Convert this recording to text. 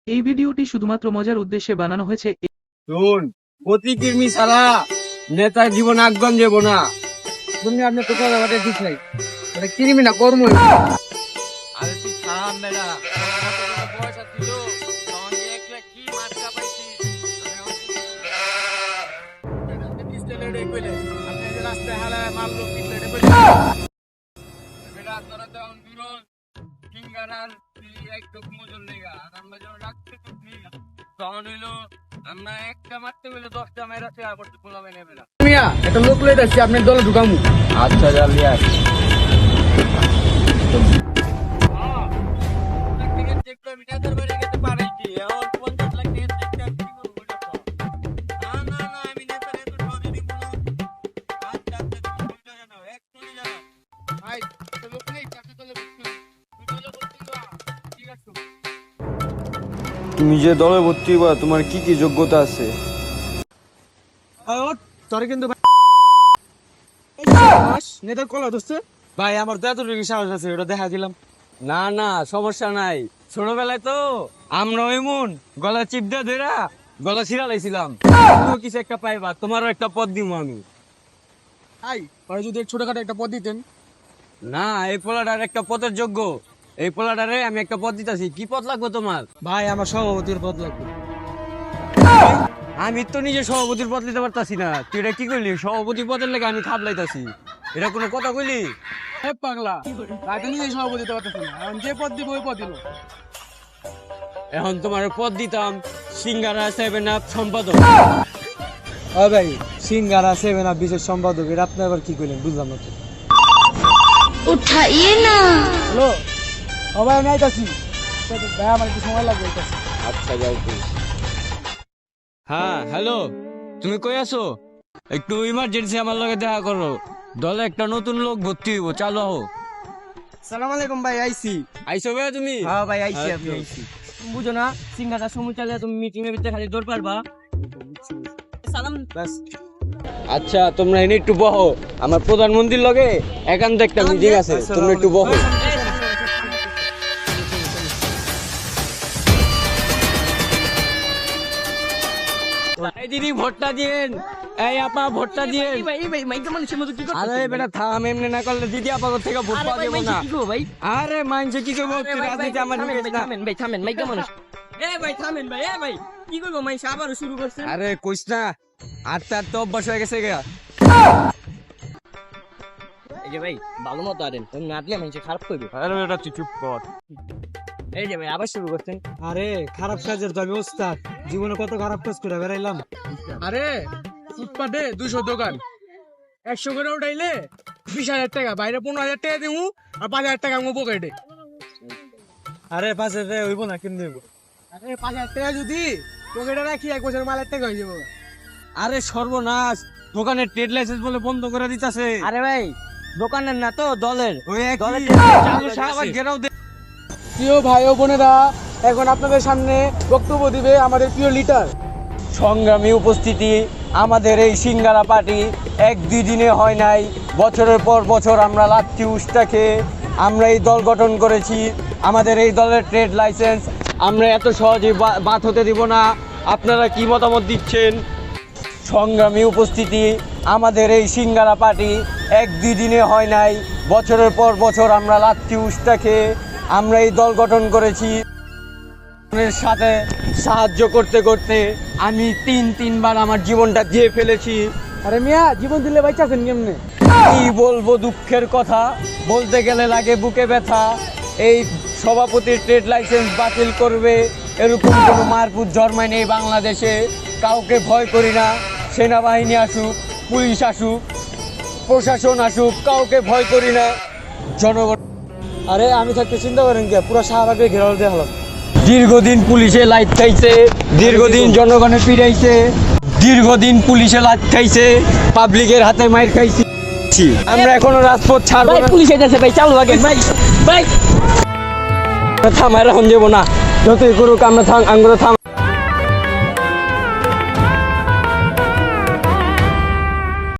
এই ভিডিওটি শুধুমাত্র মজার উদ্দেশ্যে বানানো হয়েছে। শুন, প্রতিকর্মী ছাড়া নেতার জীবন আগুন যাব না। তুমি আপনি তো কথা বলে ঠিক নাই, এটা কৃমি না কর্ম। আরে তুই খারাপ মেলা পয়সা ছিল তখন একলা কি মার্কা পাইছি রাস্তায় হালায় মারলো বেটা তোরা তখন বিরোধ সিঙ্গারার একদম মজুর লেগা আর আমরা যখন রাখতে তখন হইলো আমরা একটা মারতে হইলো 10টা মেয়েরা শেয়ার করতে পোলাবে নেবে না। মিয়া একটা লোক লয়ে যাচ্ছি আপনার দলে ঢুকামু। আচ্ছা জানলি আর তুমি যে দলে ভর্তি হবা তোমার কি কি যোগ্যতা আছে? তোরে কিন্তু নেতার কলা দোস্ত ভাই আমার তো এতটুকু সাহস আছে ওটা দেখা দিলাম। না না সমস্যা নাই, ছোটবেলায় তো আমরা এমন গলা চিপ দিয়ে ধরা গলা ছিঁড়া লাইছিলাম। কিছু একটা পাইবা, তোমারও একটা পদ দিব আমি। যদি ছোটখাটো একটা পদ দিতেন। না, এই পোলাটার একটা পদের যোগ্য, এই পোলাটারে আমি একটা পদ দিতেছি। কি পদ লাগবে তোমার? ভাই আমার সভাপতির পদ লাগবে। আমি তো নিজে সভাপতির পদ নিতে পারতাছি না, তুই এটা কি করলি? সভাপতি পদের লেগে আমি খাপ লাইতাছি, এটা কোনো কথা কইলি? পাগলা, তাই নিজে সভাপতি দিতে পারতাছি না, এখন যে পদ দিব ওই পদ দিল। এখন তোমার পদ দিতাম সিঙ্গারা 7up সম্পাদক। ভাই সিঙ্গারা 7up বিশেষ সম্পাদক, এটা আপনি আবার কি কইলেন বুঝলাম না তো। उठाइए ना। হ্যালো ভাই, আমি আইতাছি। ভাই আমার একটু সময় লাগবে। আচ্ছা যাও তুই। হ্যাঁ হ্যালো, তুমি কই আছো? একটু ইমার্জেন্সি আমার লগে দেখা করো, দলে একটা নতুন লোক ভর্তি হইব, চালু হও। সালাম আলাইকুম ভাই, আইছি। আইছো ভাই তুমি? হ্যাঁ ভাই আইছি। আমি আইছি, বুঝো না সিঙ্গারা সময় চালে তুমি মিটিং এর ভিতরে খালি দৌড় পারবা। সালাম বাস। আচ্ছা তোমরা এনে একটু বহো, আমার প্রধানমন্ত্রীর লগে একান্ত একটা মিটিং আছে, তোমরা একটু বহো। এই দিদি ভোটটা দিয়েন, এই আপা ভোটটা দিয়েন। আরে বেটা থাম, এমনি না করলে দিদি আপা থেকে ভোট পাওয়া যাবে না। আরে মাইনছে কি করবো, রাজনীতি আমার আরে কইস না, আর তার তো অভ্যাস হয়ে গেছে গা। এই যে ভাই ভালো মতো আরেন, তুমি না দিলে মানুষ খারাপ করবে। আরে বেটা তুই চুপ কর। এই যে ভাই আবার শুরু করছেন। আরে খারাপ কাজের তো আমি ওস্তাদ, জীবনে কত খারাপ কাজ করে বেড়াইলাম। আরে ফুটপাতে 200 দোকান 100 করে উঠাইলে 20,000 টাকা, বাইরে 15,000 টাকা দেবো আর 5,000 টাকা আমার পকেটে। আরে 5,000 টাকা হইব না, কেন দেবো? আরে 5,000 টাকা যদি পকেটে রাখি 1 বছর মালের টাকা হয়ে যাবো। আরে সর্বনাশ, দোকানের ট্রেড লাইসেন্স বলে বন্ধ করে দিতেছে। আরে ভাই দোকানের না তো দলের, প্রিয় ভাই ও বোনেরা, এখন আপনাদের সামনে বক্তব্য দিবে আমাদের প্রিয় লিডার। সংগ্রামী উপস্থিতি, আমাদের এই সিঙ্গারা পার্টি 1-2 দিনে হয় নাই, বছরের পর বছর আমরা লাচ্ছি উস্তা খেয়ে আমরা এই দল গঠন করেছি। আমাদের এই দলের ট্রেড লাইসেন্স আমরা এত সহজে বাদ হতে দিব না। আপনারা কি মতামত দিচ্ছেন? সংগ্রামী উপস্থিতি, আমাদের এই সিঙ্গারা পার্টি 1-2 দিনে হয় নাই, বছরের পর বছর আমরা লাচ্ছি উস্তা খেয়ে আমরা এই দল গঠন করেছি। সাথে সাহায্য করতে করতে আমি 3-3বার আমার জীবনটা দিয়ে ফেলেছি। আরে মিয়া জীবন দিলে বাইচাছেন কেমনে? কি বলবো দুঃখের কথা, বলতে গেলে লাগে বুকে ব্যথা। এই সভাপতির ট্রেড লাইসেন্স বাতিল করবে এরকম কোনো মারপুত জন্মায় নেই বাংলাদেশে। কাউকে ভয় করি না, সেনাবাহিনী আসুক, পুলিশ আসুক, প্রশাসন আসুক, কাউকে ভয় করি না। জনগণ, আরে আমি থাকতে চিন্তা করেন কে, পুরো শাহবাগে ঘেরাও দেওয়া হলো। দীর্ঘদিন পুলিশে লাইট খাইছে, দীর্ঘদিন জনগণে পিড়াইছে, দীর্ঘদিন পুলিশে লাইট খাইছে, পাবলিকের হাতে মাইর খাইছি। আমরা এখনো রাজপথ ছাড়বো না। পুলিশ এসেছে ভাই, চালু আগে ভাই ভাই থামায় রাখুন যাবো না, যতই করুক আমরা থাম।